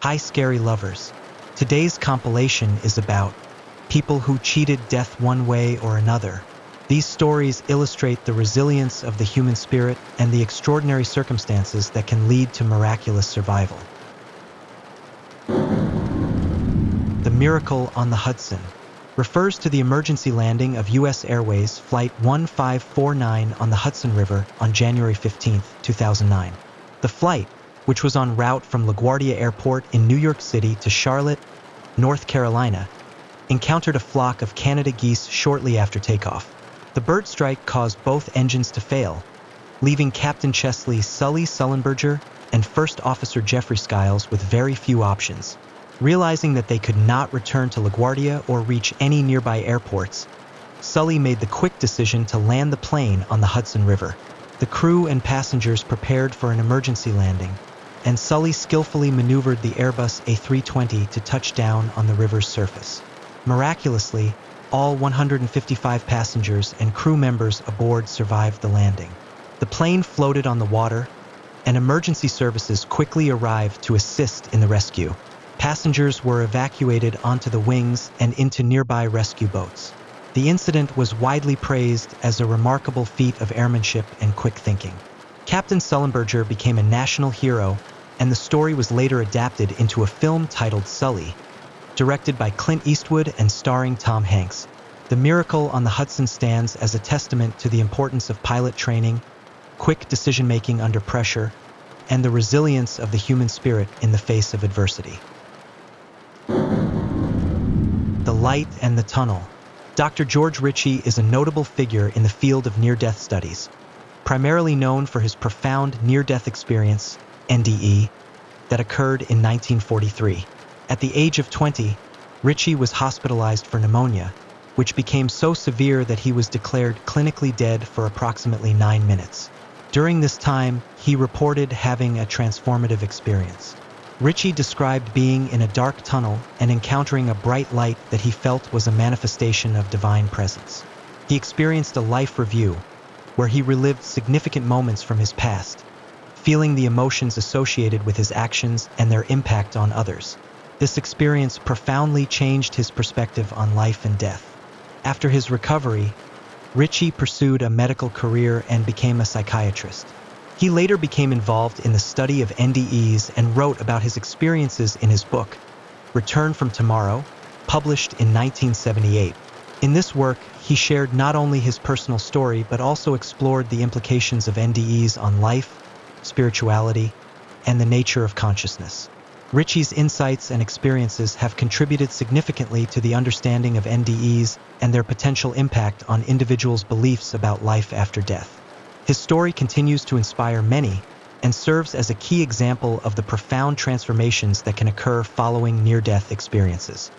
Hi, scary lovers. Today's compilation is about people who cheated death one way or another. These stories illustrate the resilience of the human spirit and the extraordinary circumstances that can lead to miraculous survival. The Miracle on the Hudson refers to the emergency landing of U.S. Airways Flight 1549 on the Hudson River on January 15, 2009. The flight, which was en route from LaGuardia Airport in New York City to Charlotte, North Carolina, encountered a flock of Canada geese shortly after takeoff. The bird strike caused both engines to fail, leaving Captain Chesley Sully Sullenberger and First Officer Jeffrey Skiles with very few options. Realizing that they could not return to LaGuardia or reach any nearby airports, Sully made the quick decision to land the plane on the Hudson River. The crew and passengers prepared for an emergency landing, and Sully skillfully maneuvered the Airbus A320 to touch down on the river's surface. Miraculously, all 155 passengers and crew members aboard survived the landing. The plane floated on the water, and emergency services quickly arrived to assist in the rescue. Passengers were evacuated onto the wings and into nearby rescue boats. The incident was widely praised as a remarkable feat of airmanship and quick thinking. Captain Sullenberger became a national hero, and the story was later adapted into a film titled Sully, directed by Clint Eastwood and starring Tom Hanks. The Miracle on the Hudson stands as a testament to the importance of pilot training, quick decision-making under pressure, and the resilience of the human spirit in the face of adversity. The Light and the Tunnel. Dr. George Ritchie is a notable figure in the field of near-death studies, primarily known for his profound near-death experience, NDE, that occurred in 1943. At the age of 20, Ritchie was hospitalized for pneumonia, which became so severe that he was declared clinically dead for approximately 9 minutes. During this time, he reported having a transformative experience. Ritchie described being in a dark tunnel and encountering a bright light that he felt was a manifestation of divine presence. He experienced a life review, where he relived significant moments from his past, feeling the emotions associated with his actions and their impact on others. This experience profoundly changed his perspective on life and death. After his recovery, Ritchie pursued a medical career and became a psychiatrist. He later became involved in the study of NDEs and wrote about his experiences in his book, Return from Tomorrow, published in 1978. In this work, he shared not only his personal story but also explored the implications of NDEs on life, spirituality, and the nature of consciousness. Ritchie's insights and experiences have contributed significantly to the understanding of NDEs and their potential impact on individuals' beliefs about life after death. His story continues to inspire many and serves as a key example of the profound transformations that can occur following near-death experiences.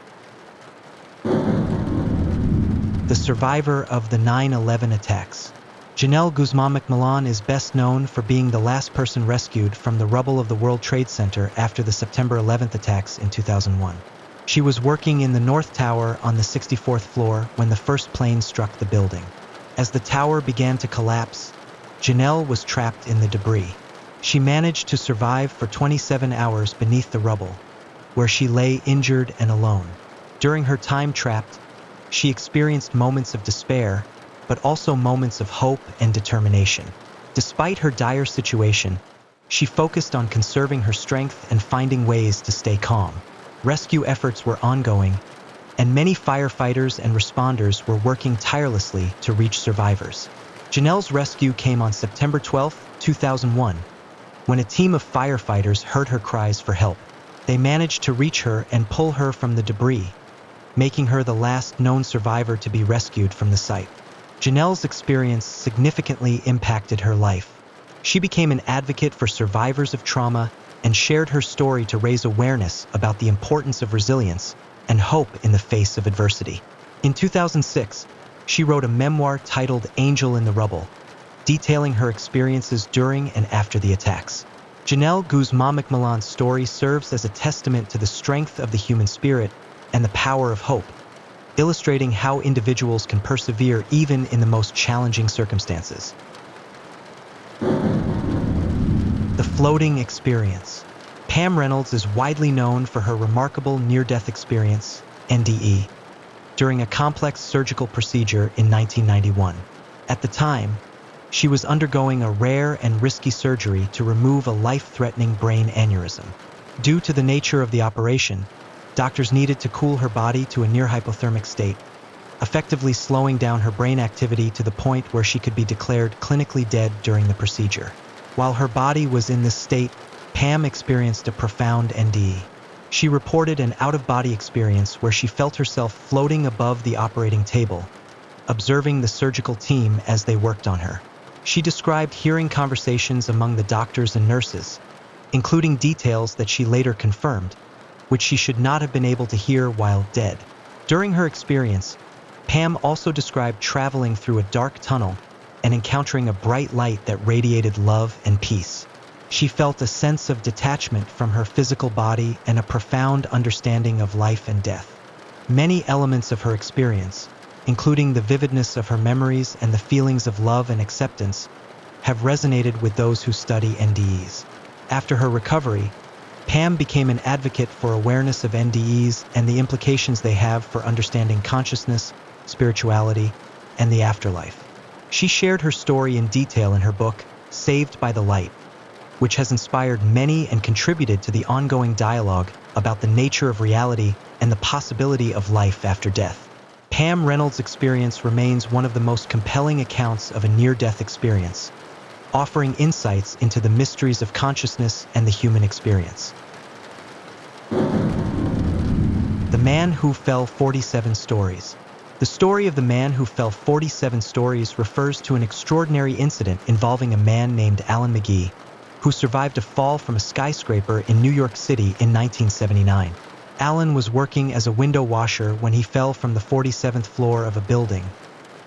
The survivor of the 9/11 attacks. Janelle Guzman McMillan is best known for being the last person rescued from the rubble of the World Trade Center after the September 11th attacks in 2001. She was working in the North Tower on the 64th floor when the first plane struck the building. As the tower began to collapse, Janelle was trapped in the debris. She managed to survive for 27 hours beneath the rubble, where she lay injured and alone. During her time trapped, she experienced moments of despair, but also moments of hope and determination. Despite her dire situation, she focused on conserving her strength and finding ways to stay calm. Rescue efforts were ongoing, and many firefighters and responders were working tirelessly to reach survivors. Janelle's rescue came on September 12, 2001, when a team of firefighters heard her cries for help. They managed to reach her and pull her from the debris, making her the last known survivor to be rescued from the site. Janelle's experience significantly impacted her life. She became an advocate for survivors of trauma and shared her story to raise awareness about the importance of resilience and hope in the face of adversity. In 2006, she wrote a memoir titled Angel in the Rubble, detailing her experiences during and after the attacks. Janelle Guzman McMillan's story serves as a testament to the strength of the human spirit and the power of hope, illustrating how individuals can persevere even in the most challenging circumstances. The floating experience. Pam Reynolds is widely known for her remarkable near-death experience, NDE, during a complex surgical procedure in 1991. At the time, she was undergoing a rare and risky surgery to remove a life-threatening brain aneurysm. Due to the nature of the operation, doctors needed to cool her body to a near hypothermic state, effectively slowing down her brain activity to the point where she could be declared clinically dead during the procedure. While her body was in this state, Pam experienced a profound NDE. She reported an out-of-body experience where she felt herself floating above the operating table, observing the surgical team as they worked on her. She described hearing conversations among the doctors and nurses, including details that she later confirmed, which she should not have been able to hear while dead. During her experience, Pam also described traveling through a dark tunnel and encountering a bright light that radiated love and peace. She felt a sense of detachment from her physical body and a profound understanding of life and death. Many elements of her experience, including the vividness of her memories and the feelings of love and acceptance, have resonated with those who study NDEs. After her recovery, Pam became an advocate for awareness of NDEs and the implications they have for understanding consciousness, spirituality, and the afterlife. She shared her story in detail in her book, Saved by the Light, which has inspired many and contributed to the ongoing dialogue about the nature of reality and the possibility of life after death. Pam Reynolds' experience remains one of the most compelling accounts of a near-death experience, offering insights into the mysteries of consciousness and the human experience. The Man Who Fell 47 Stories. The story of the man who fell 47 stories refers to an extraordinary incident involving a man named Alan McGee, who survived a fall from a skyscraper in New York City in 1979. Alan was working as a window washer when he fell from the 47th floor of a building,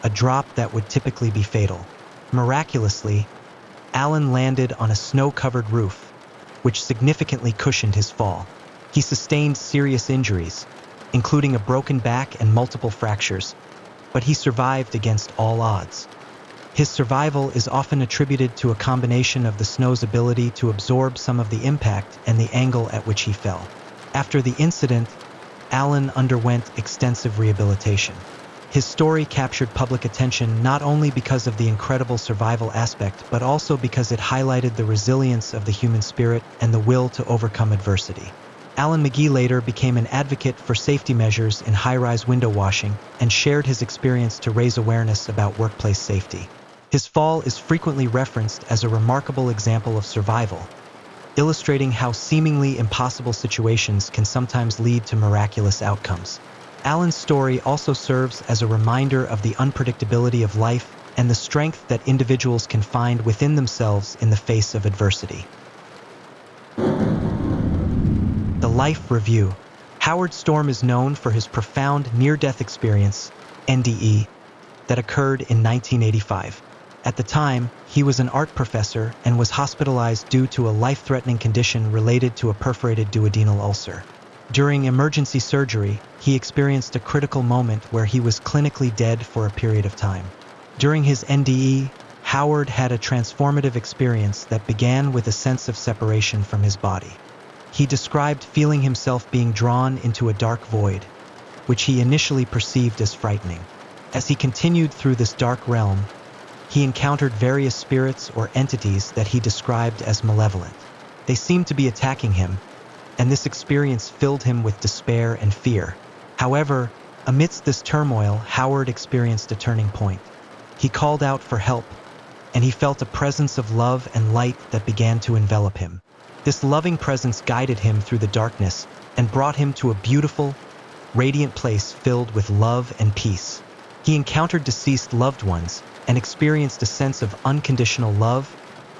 a drop that would typically be fatal. Miraculously, Alan landed on a snow-covered roof, which significantly cushioned his fall. He sustained serious injuries, including a broken back and multiple fractures, but he survived against all odds. His survival is often attributed to a combination of the snow's ability to absorb some of the impact and the angle at which he fell. After the incident, Alan underwent extensive rehabilitation. His story captured public attention not only because of the incredible survival aspect, but also because it highlighted the resilience of the human spirit and the will to overcome adversity. Alan McGee later became an advocate for safety measures in high-rise window washing and shared his experience to raise awareness about workplace safety. His fall is frequently referenced as a remarkable example of survival, illustrating how seemingly impossible situations can sometimes lead to miraculous outcomes. Alan's story also serves as a reminder of the unpredictability of life and the strength that individuals can find within themselves in the face of adversity. The Life Review. Howard Storm is known for his profound near-death experience, NDE, that occurred in 1985. At the time, he was an art professor and was hospitalized due to a life-threatening condition related to a perforated duodenal ulcer. During emergency surgery, he experienced a critical moment where he was clinically dead for a period of time. During his NDE, Howard had a transformative experience that began with a sense of separation from his body. He described feeling himself being drawn into a dark void, which he initially perceived as frightening. As he continued through this dark realm, he encountered various spirits or entities that he described as malevolent. They seemed to be attacking him, and this experience filled him with despair and fear. However, amidst this turmoil, Howard experienced a turning point. He called out for help, and he felt a presence of love and light that began to envelop him. This loving presence guided him through the darkness and brought him to a beautiful, radiant place filled with love and peace. He encountered deceased loved ones and experienced a sense of unconditional love,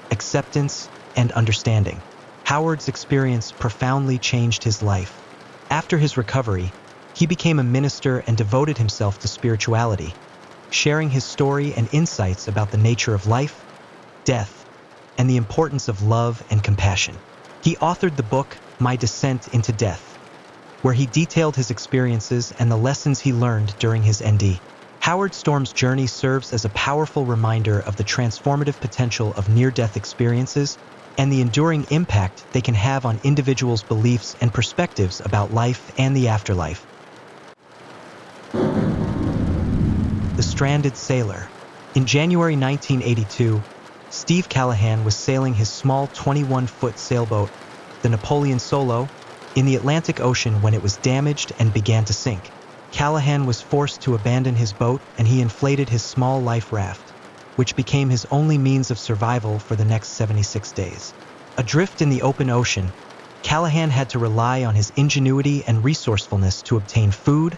acceptance, and understanding. Howard's experience profoundly changed his life. After his recovery, he became a minister and devoted himself to spirituality, sharing his story and insights about the nature of life, death, and the importance of love and compassion. He authored the book, My Descent into Death, where he detailed his experiences and the lessons he learned during his ND. Howard Storm's journey serves as a powerful reminder of the transformative potential of near-death experiences and the enduring impact they can have on individuals' beliefs and perspectives about life and the afterlife. The Stranded Sailor. In January 1982, Steve Callahan was sailing his small 21-foot sailboat, the Napoleon Solo, in the Atlantic Ocean when it was damaged and began to sink. Callahan was forced to abandon his boat and he inflated his small life raft, which became his only means of survival for the next 76 days. Adrift in the open ocean, Callahan had to rely on his ingenuity and resourcefulness to obtain food,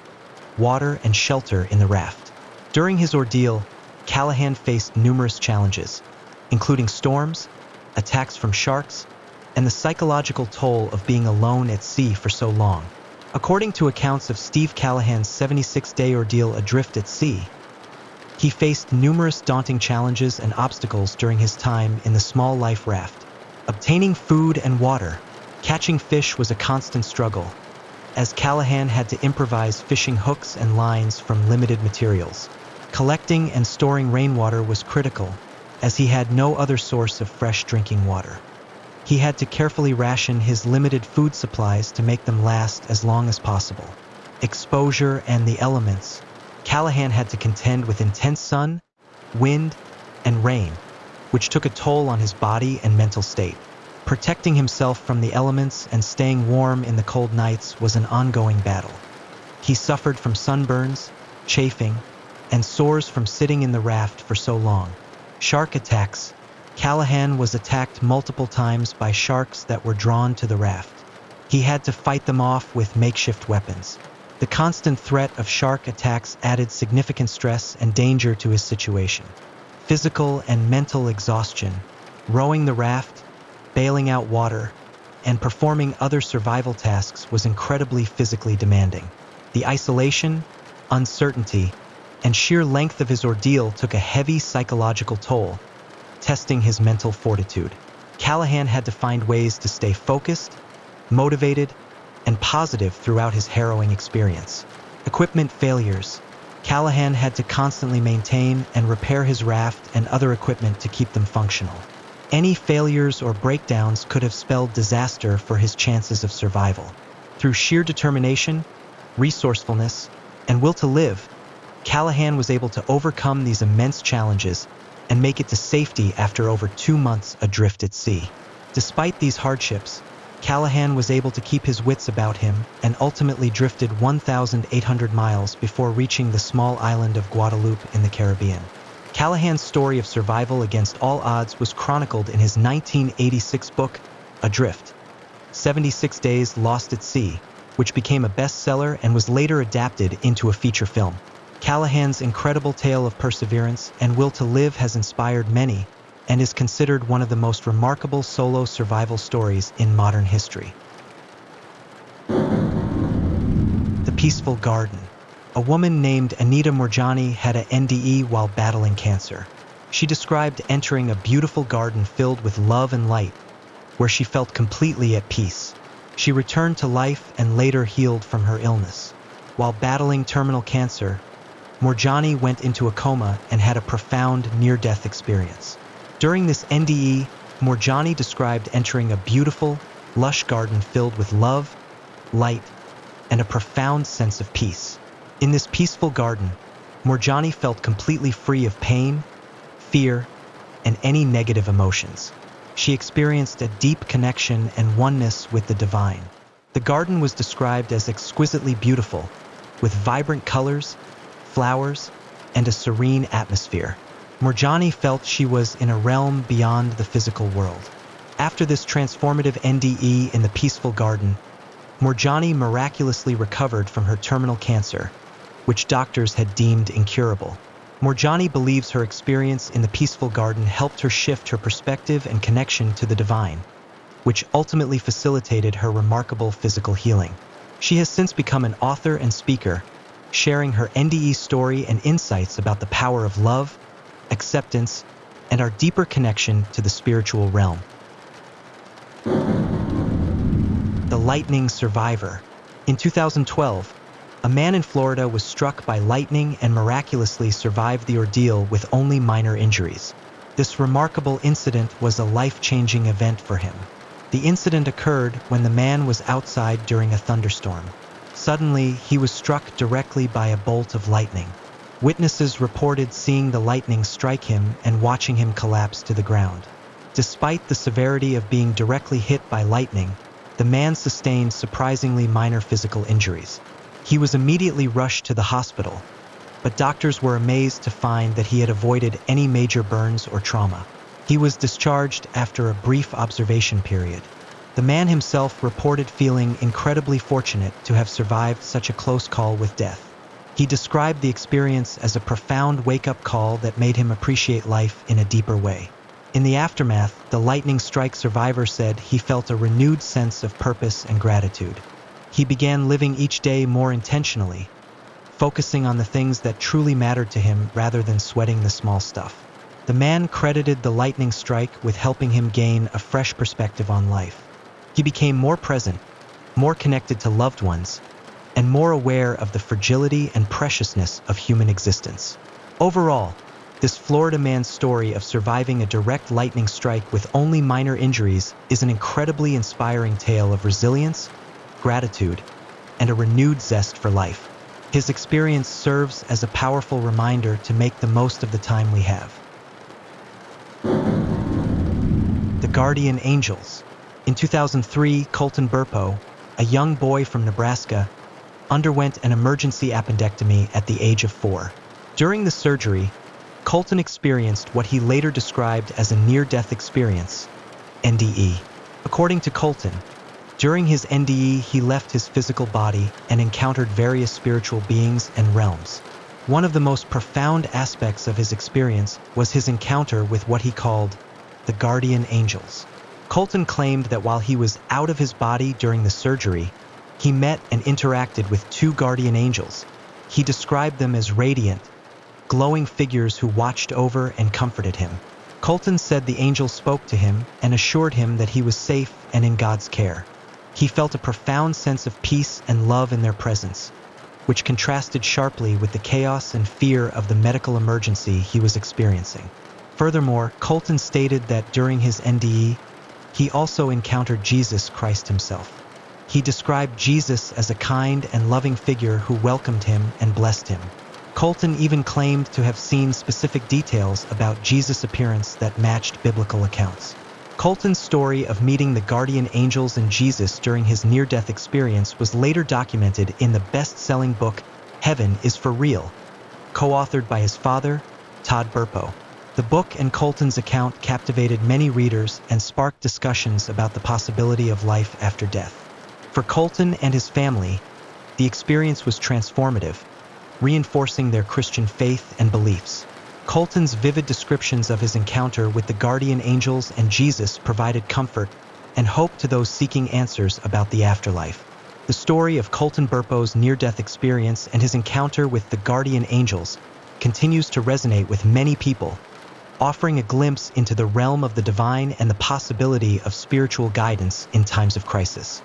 water, and shelter in the raft. During his ordeal, Callahan faced numerous challenges, including storms, attacks from sharks, and the psychological toll of being alone at sea for so long. According to accounts of Steve Callahan's 76-day ordeal adrift at sea, he faced numerous daunting challenges and obstacles during his time in the small life raft. Obtaining food and water, catching fish was a constant struggle, as Callahan had to improvise fishing hooks and lines from limited materials. Collecting and storing rainwater was critical, as he had no other source of fresh drinking water. He had to carefully ration his limited food supplies to make them last as long as possible. Exposure and the elements. Callahan had to contend with intense sun, wind, and rain, which took a toll on his body and mental state. Protecting himself from the elements and staying warm in the cold nights was an ongoing battle. He suffered from sunburns, chafing, and sores from sitting in the raft for so long. Shark attacks. Callahan was attacked multiple times by sharks that were drawn to the raft. He had to fight them off with makeshift weapons. The constant threat of shark attacks added significant stress and danger to his situation. Physical and mental exhaustion. Rowing the raft, bailing out water, and performing other survival tasks was incredibly physically demanding. The isolation, uncertainty, and sheer length of his ordeal took a heavy psychological toll, testing his mental fortitude. Callahan had to find ways to stay focused, motivated, and positive throughout his harrowing experience. Equipment failures. Callahan had to constantly maintain and repair his raft and other equipment to keep them functional. Any failures or breakdowns could have spelled disaster for his chances of survival. Through sheer determination, resourcefulness, and will to live, Callahan was able to overcome these immense challenges and make it to safety after over 2 months adrift at sea. Despite these hardships, Callahan was able to keep his wits about him and ultimately drifted 1,800 miles before reaching the small island of Guadeloupe in the Caribbean. Callahan's story of survival against all odds was chronicled in his 1986 book, Adrift, 76 Days Lost at Sea, which became a bestseller and was later adapted into a feature film. Callahan's incredible tale of perseverance and will to live has inspired many and is considered one of the most remarkable solo survival stories in modern history. The Peaceful Garden. A woman named Anita Moorjani had a NDE while battling cancer. She described entering a beautiful garden filled with love and light, where she felt completely at peace. She returned to life and later healed from her illness. While battling terminal cancer, Moorjani went into a coma and had a profound near-death experience. During this NDE, Moorjani described entering a beautiful, lush garden filled with love, light, and a profound sense of peace. In this peaceful garden, Moorjani felt completely free of pain, fear, and any negative emotions. She experienced a deep connection and oneness with the divine. The garden was described as exquisitely beautiful, with vibrant colors, flowers, and a serene atmosphere. Moorjani felt she was in a realm beyond the physical world. After this transformative NDE in the peaceful garden, Moorjani miraculously recovered from her terminal cancer, which doctors had deemed incurable. Moorjani believes her experience in the peaceful garden helped her shift her perspective and connection to the divine, which ultimately facilitated her remarkable physical healing. She has since become an author and speaker, sharing her NDE story and insights about the power of love, acceptance, and our deeper connection to the spiritual realm. The Lightning Survivor. In 2012, a man in Florida was struck by lightning and miraculously survived the ordeal with only minor injuries. This remarkable incident was a life-changing event for him. The incident occurred when the man was outside during a thunderstorm. Suddenly, he was struck directly by a bolt of lightning. Witnesses reported seeing the lightning strike him and watching him collapse to the ground. Despite the severity of being directly hit by lightning, the man sustained surprisingly minor physical injuries. He was immediately rushed to the hospital, but doctors were amazed to find that he had avoided any major burns or trauma. He was discharged after a brief observation period. The man himself reported feeling incredibly fortunate to have survived such a close call with death. He described the experience as a profound wake-up call that made him appreciate life in a deeper way. In the aftermath, the lightning strike survivor said he felt a renewed sense of purpose and gratitude. He began living each day more intentionally, focusing on the things that truly mattered to him rather than sweating the small stuff. The man credited the lightning strike with helping him gain a fresh perspective on life. He became more present, more connected to loved ones, and more aware of the fragility and preciousness of human existence. Overall, this Florida man's story of surviving a direct lightning strike with only minor injuries is an incredibly inspiring tale of resilience, gratitude, and a renewed zest for life. His experience serves as a powerful reminder to make the most of the time we have. The Guardian Angels. In 2003, Colton Burpo, a young boy from Nebraska, underwent an emergency appendectomy at the age of 4. During the surgery, Colton experienced what he later described as a near-death experience, NDE. According to Colton, during his NDE, he left his physical body and encountered various spiritual beings and realms. One of the most profound aspects of his experience was his encounter with what he called the Guardian Angels. Colton claimed that while he was out of his body during the surgery, he met and interacted with 2 guardian angels. He described them as radiant, glowing figures who watched over and comforted him. Colton said the angels spoke to him and assured him that he was safe and in God's care. He felt a profound sense of peace and love in their presence, which contrasted sharply with the chaos and fear of the medical emergency he was experiencing. Furthermore, Colton stated that during his NDE, he also encountered Jesus Christ himself. He described Jesus as a kind and loving figure who welcomed him and blessed him. Colton even claimed to have seen specific details about Jesus' appearance that matched biblical accounts. Colton's story of meeting the guardian angels and Jesus during his near-death experience was later documented in the best-selling book, Heaven is for Real, co-authored by his father, Todd Burpo. The book and Colton's account captivated many readers and sparked discussions about the possibility of life after death. For Colton and his family, the experience was transformative, reinforcing their Christian faith and beliefs. Colton's vivid descriptions of his encounter with the guardian angels and Jesus provided comfort and hope to those seeking answers about the afterlife. The story of Colton Burpo's near-death experience and his encounter with the guardian angels continues to resonate with many people, offering a glimpse into the realm of the divine and the possibility of spiritual guidance in times of crisis.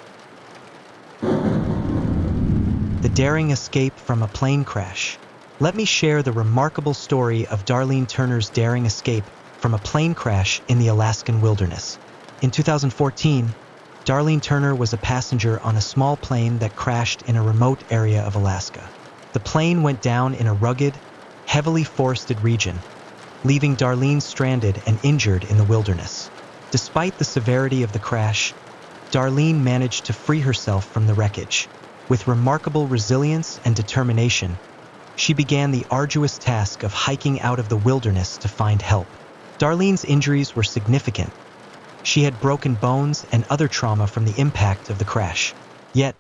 The daring escape from a plane crash. Let me share the remarkable story of Darlene Turner's daring escape from a plane crash in the Alaskan wilderness. In 2014, Darlene Turner was a passenger on a small plane that crashed in a remote area of Alaska. The plane went down in a rugged, heavily forested region, leaving Darlene stranded and injured in the wilderness. Despite the severity of the crash, Darlene managed to free herself from the wreckage. With remarkable resilience and determination, she began the arduous task of hiking out of the wilderness to find help. Darlene's injuries were significant. She had broken bones and other trauma from the impact of the crash. Yet,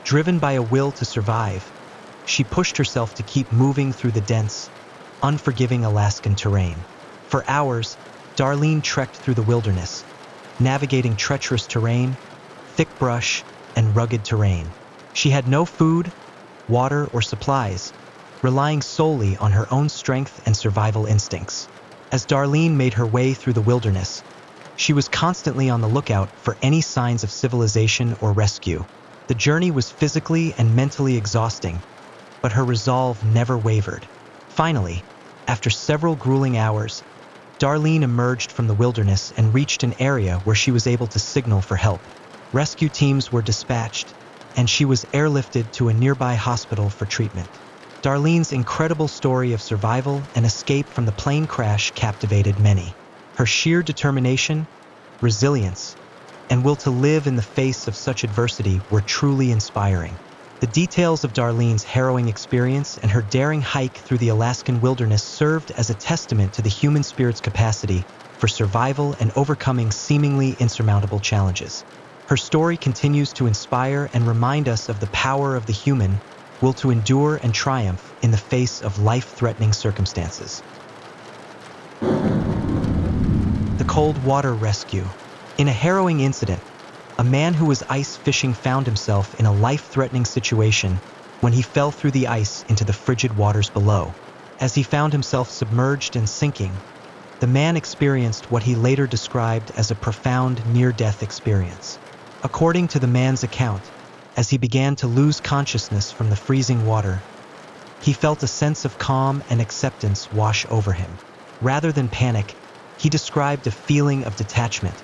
driven by a will to survive, she pushed herself to keep moving through the dense, unforgiving Alaskan terrain. For hours, Darlene trekked through the wilderness, navigating treacherous terrain, thick brush, and rugged terrain. She had no food, water, or supplies, relying solely on her own strength and survival instincts. As Darlene made her way through the wilderness, she was constantly on the lookout for any signs of civilization or rescue. The journey was physically and mentally exhausting, but her resolve never wavered. Finally, after several grueling hours, Darlene emerged from the wilderness and reached an area where she was able to signal for help. Rescue teams were dispatched, and she was airlifted to a nearby hospital for treatment. Darlene's incredible story of survival and escape from the plane crash captivated many. Her sheer determination, resilience, and will to live in the face of such adversity were truly inspiring. The details of Darlene's harrowing experience and her daring hike through the Alaskan wilderness served as a testament to the human spirit's capacity for survival and overcoming seemingly insurmountable challenges. Her story continues to inspire and remind us of the power of the human will to endure and triumph in the face of life-threatening circumstances. The cold water rescue. In a harrowing incident, a man who was ice fishing found himself in a life-threatening situation when he fell through the ice into the frigid waters below. As he found himself submerged and sinking, the man experienced what he later described as a profound near-death experience. According to the man's account, as he began to lose consciousness from the freezing water, he felt a sense of calm and acceptance wash over him. Rather than panic, he described a feeling of detachment,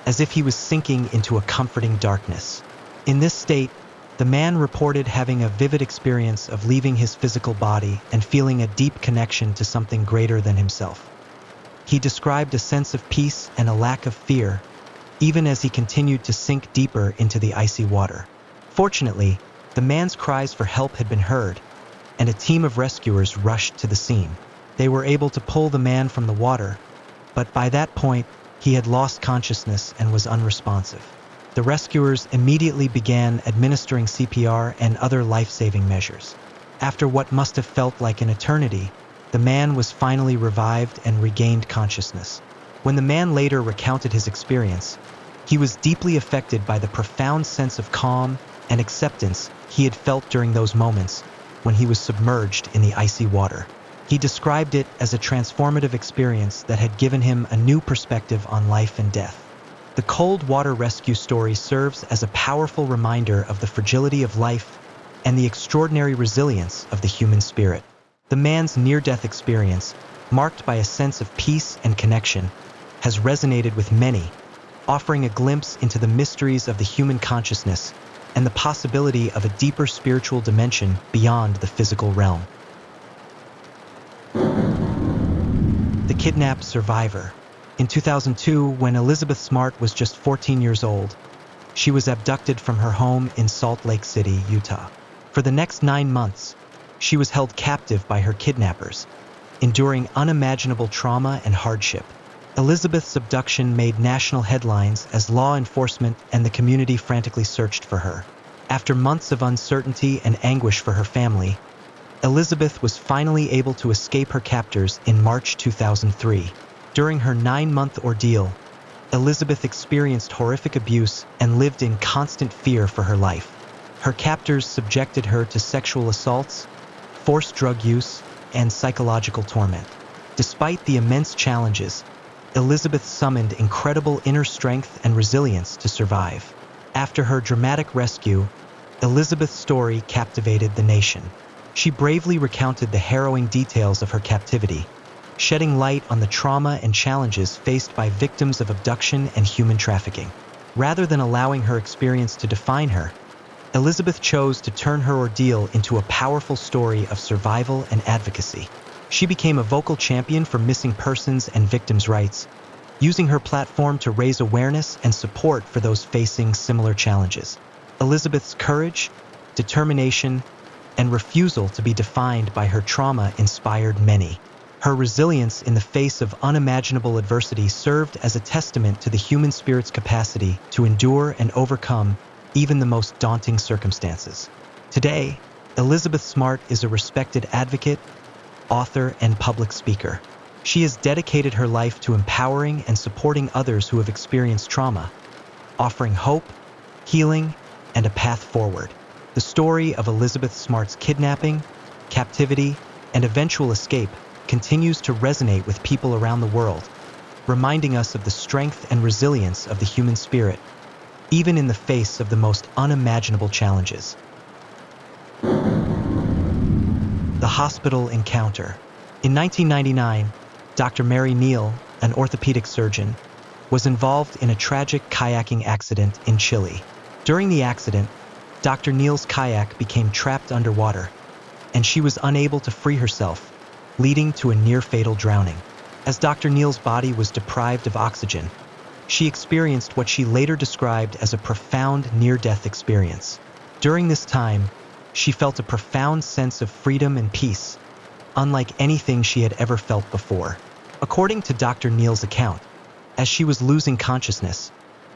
as if he was sinking into a comforting darkness. In this state, the man reported having a vivid experience of leaving his physical body and feeling a deep connection to something greater than himself. He described a sense of peace and a lack of fear, even as he continued to sink deeper into the icy water. Fortunately, the man's cries for help had been heard, and a team of rescuers rushed to the scene. They were able to pull the man from the water, but by that point, he had lost consciousness and was unresponsive. The rescuers immediately began administering CPR and other life-saving measures. After what must have felt like an eternity, the man was finally revived and regained consciousness. When the man later recounted his experience, he was deeply affected by the profound sense of calm and acceptance he had felt during those moments when he was submerged in the icy water. He described it as a transformative experience that had given him a new perspective on life and death. The cold water rescue story serves as a powerful reminder of the fragility of life and the extraordinary resilience of the human spirit. The man's near-death experience, marked by a sense of peace and connection, has resonated with many, offering a glimpse into the mysteries of the human consciousness and the possibility of a deeper spiritual dimension beyond the physical realm. The kidnapped survivor. In 2002, when Elizabeth Smart was just 14 years old, she was abducted from her home in Salt Lake City, Utah. For the next 9 months, she was held captive by her kidnappers, enduring unimaginable trauma and hardship. Elizabeth's abduction made national headlines as law enforcement and the community frantically searched for her. After months of uncertainty and anguish for her family, Elizabeth was finally able to escape her captors in March 2003. During her 9-month ordeal, Elizabeth experienced horrific abuse and lived in constant fear for her life. Her captors subjected her to sexual assaults, forced drug use, and psychological torment. Despite the immense challenges, Elizabeth summoned incredible inner strength and resilience to survive. After her dramatic rescue, Elizabeth's story captivated the nation. She bravely recounted the harrowing details of her captivity, shedding light on the trauma and challenges faced by victims of abduction and human trafficking. Rather than allowing her experience to define her, Elizabeth chose to turn her ordeal into a powerful story of survival and advocacy. She became a vocal champion for missing persons and victims' rights, using her platform to raise awareness and support for those facing similar challenges. Elizabeth's courage, determination, and refusal to be defined by her trauma inspired many. Her resilience in the face of unimaginable adversity served as a testament to the human spirit's capacity to endure and overcome even the most daunting circumstances. Today, Elizabeth Smart is a respected advocate, author, and public speaker. She has dedicated her life to empowering and supporting others who have experienced trauma, offering hope, healing, and a path forward. The story of Elizabeth Smart's kidnapping, captivity, and eventual escape continues to resonate with people around the world, reminding us of the strength and resilience of the human spirit, even in the face of the most unimaginable challenges. The hospital encounter. In 1999, Dr. Mary Neal, an orthopedic surgeon, was involved in a tragic kayaking accident in Chile. During the accident, Dr. Neal's kayak became trapped underwater, and she was unable to free herself, leading to a near-fatal drowning. As Dr. Neal's body was deprived of oxygen, she experienced what she later described as a profound near-death experience. During this time, she felt a profound sense of freedom and peace, unlike anything she had ever felt before. According to Dr. Neal's account, as she was losing consciousness,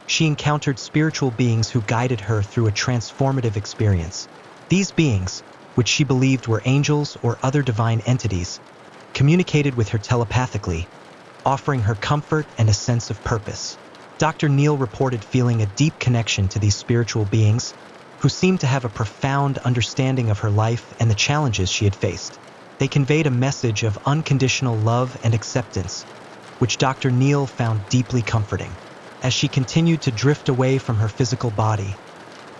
she encountered spiritual beings who guided her through a transformative experience. These beings, which she believed were angels or other divine entities, communicated with her telepathically, offering her comfort and a sense of purpose. Dr. Neal reported feeling a deep connection to these spiritual beings, who seemed to have a profound understanding of her life and the challenges she had faced. They conveyed a message of unconditional love and acceptance, which Dr. Neal found deeply comforting. As she continued to drift away from her physical body,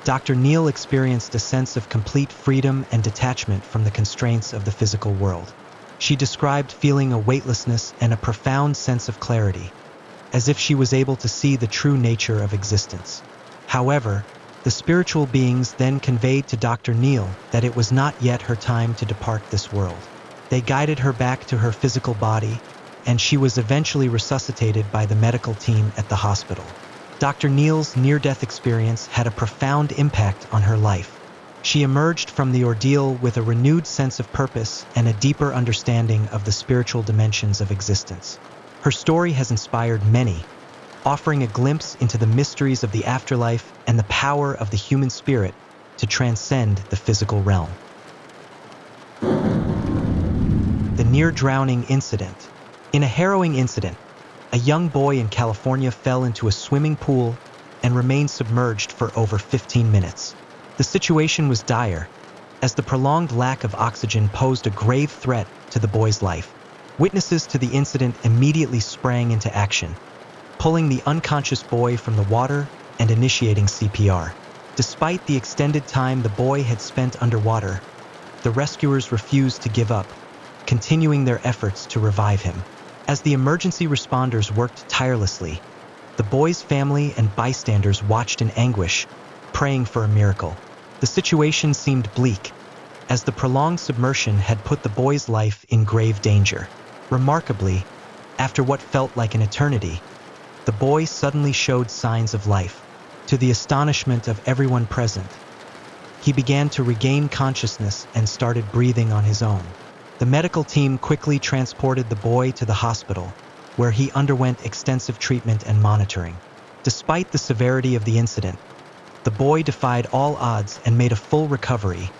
Dr. Neal experienced a sense of complete freedom and detachment from the constraints of the physical world. She described feeling a weightlessness and a profound sense of clarity, as if she was able to see the true nature of existence. However, the spiritual beings then conveyed to Dr. Neal that it was not yet her time to depart this world. They guided her back to her physical body, and she was eventually resuscitated by the medical team at the hospital. Dr. Neal's near-death experience had a profound impact on her life. She emerged from the ordeal with a renewed sense of purpose and a deeper understanding of the spiritual dimensions of existence. Her story has inspired many, offering a glimpse into the mysteries of the afterlife and the power of the human spirit to transcend the physical realm. The near-drowning incident. In a harrowing incident, a young boy in California fell into a swimming pool and remained submerged for over 15 minutes. The situation was dire, as the prolonged lack of oxygen posed a grave threat to the boy's life. Witnesses to the incident immediately sprang into action, pulling the unconscious boy from the water and initiating CPR. Despite the extended time the boy had spent underwater, the rescuers refused to give up, continuing their efforts to revive him. As the emergency responders worked tirelessly, the boy's family and bystanders watched in anguish, praying for a miracle. The situation seemed bleak, as the prolonged submersion had put the boy's life in grave danger. Remarkably, after what felt like an eternity, the boy suddenly showed signs of life. To the astonishment of everyone present, he began to regain consciousness and started breathing on his own. The medical team quickly transported the boy to the hospital, where he underwent extensive treatment and monitoring. Despite the severity of the incident, the boy defied all odds and made a full recovery,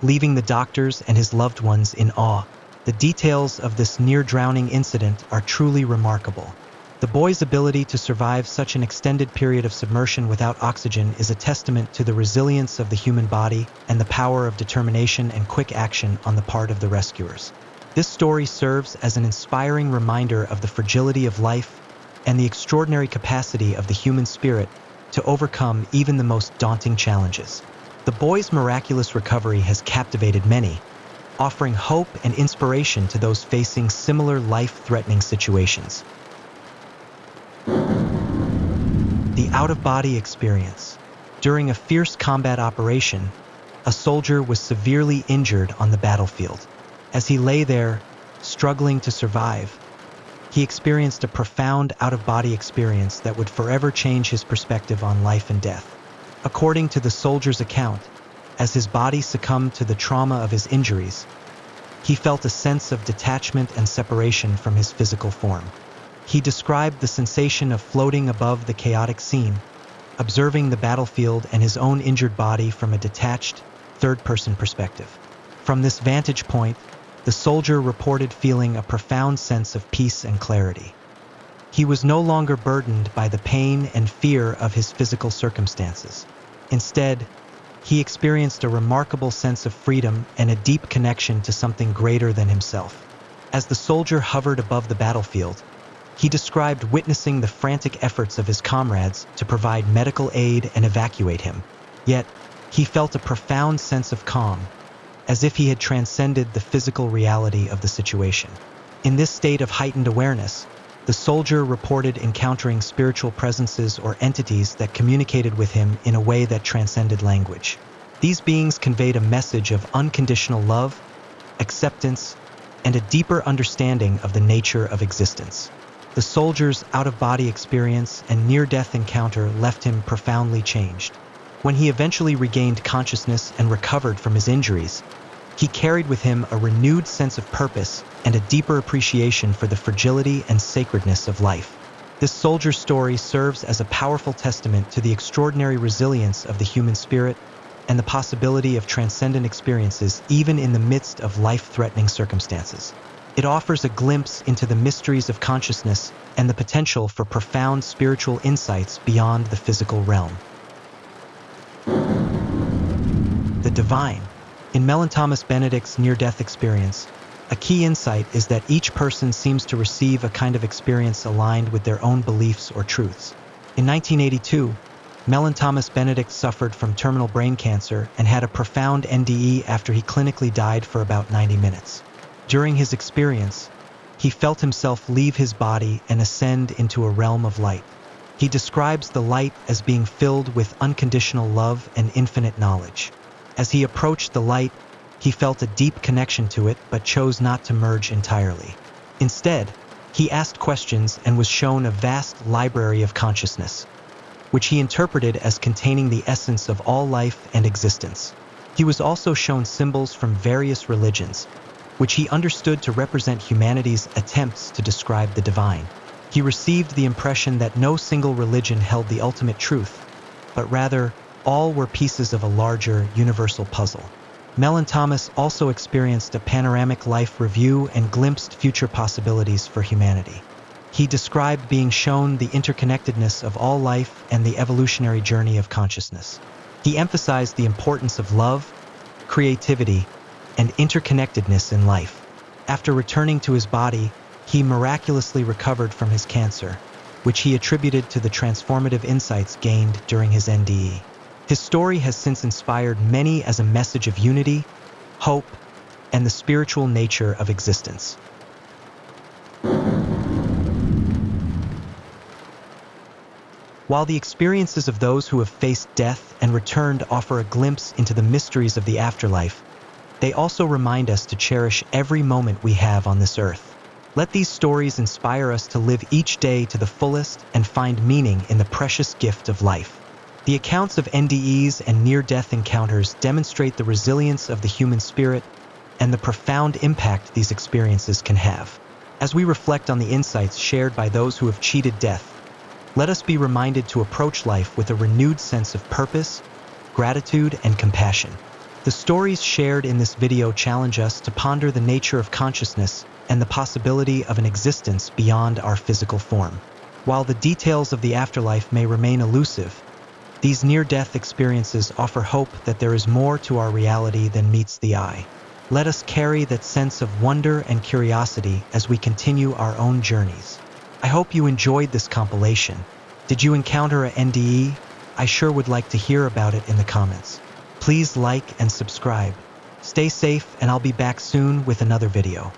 leaving the doctors and his loved ones in awe. The details of this near-drowning incident are truly remarkable. The boy's ability to survive such an extended period of submersion without oxygen is a testament to the resilience of the human body and the power of determination and quick action on the part of the rescuers. This story serves as an inspiring reminder of the fragility of life and the extraordinary capacity of the human spirit to overcome even the most daunting challenges. The boy's miraculous recovery has captivated many, offering hope and inspiration to those facing similar life-threatening situations. The out-of-body experience. During a fierce combat operation, a soldier was severely injured on the battlefield. As he lay there, struggling to survive, he experienced a profound out-of-body experience that would forever change his perspective on life and death. According to the soldier's account, as his body succumbed to the trauma of his injuries, he felt a sense of detachment and separation from his physical form. He described the sensation of floating above the chaotic scene, observing the battlefield and his own injured body from a detached, third-person perspective. From this vantage point, the soldier reported feeling a profound sense of peace and clarity. He was no longer burdened by the pain and fear of his physical circumstances. Instead, he experienced a remarkable sense of freedom and a deep connection to something greater than himself. As the soldier hovered above the battlefield, he described witnessing the frantic efforts of his comrades to provide medical aid and evacuate him. Yet, he felt a profound sense of calm, as if he had transcended the physical reality of the situation. In this state of heightened awareness, The soldier reported encountering spiritual presences or entities that communicated with him in a way that transcended language. These beings conveyed a message of unconditional love, acceptance, and a deeper understanding of the nature of existence. The soldier's out-of-body experience and near-death encounter left him profoundly changed. When he eventually regained consciousness and recovered from his injuries, he carried with him a renewed sense of purpose and a deeper appreciation for the fragility and sacredness of life. This soldier's story serves as a powerful testament to the extraordinary resilience of the human spirit and the possibility of transcendent experiences even in the midst of life-threatening circumstances. It offers a glimpse into the mysteries of consciousness and the potential for profound spiritual insights beyond the physical realm. The divine. In Mellon Thomas Benedict's near-death experience, a key insight is that each person seems to receive a kind of experience aligned with their own beliefs or truths. In 1982, Mellon Thomas Benedict suffered from terminal brain cancer and had a profound NDE after he clinically died for about 90 minutes. During his experience, he felt himself leave his body and ascend into a realm of light. He describes the light as being filled with unconditional love and infinite knowledge. As he approached the light, he felt a deep connection to it but chose not to merge entirely. Instead, he asked questions and was shown a vast library of consciousness, which he interpreted as containing the essence of all life and existence. He was also shown symbols from various religions, which he understood to represent humanity's attempts to describe the divine. He received the impression that no single religion held the ultimate truth, but rather, all were pieces of a larger, universal puzzle. Mellon Thomas also experienced a panoramic life review and glimpsed future possibilities for humanity. He described being shown the interconnectedness of all life and the evolutionary journey of consciousness. He emphasized the importance of love, creativity, and interconnectedness in life. After returning to his body, he miraculously recovered from his cancer, which he attributed to the transformative insights gained during his NDE. His story has since inspired many as a message of unity, hope, and the spiritual nature of existence. While the experiences of those who have faced death and returned offer a glimpse into the mysteries of the afterlife, they also remind us to cherish every moment we have on this earth. Let these stories inspire us to live each day to the fullest and find meaning in the precious gift of life. The accounts of NDEs and near-death encounters demonstrate the resilience of the human spirit and the profound impact these experiences can have. As we reflect on the insights shared by those who have cheated death, let us be reminded to approach life with a renewed sense of purpose, gratitude, and compassion. The stories shared in this video challenge us to ponder the nature of consciousness and the possibility of an existence beyond our physical form. While the details of the afterlife may remain elusive, these near-death experiences offer hope that there is more to our reality than meets the eye. Let us carry that sense of wonder and curiosity as we continue our own journeys. I hope you enjoyed this compilation. Did you encounter a NDE? I sure would like to hear about it in the comments. Please like and subscribe. Stay safe, and I'll be back soon with another video.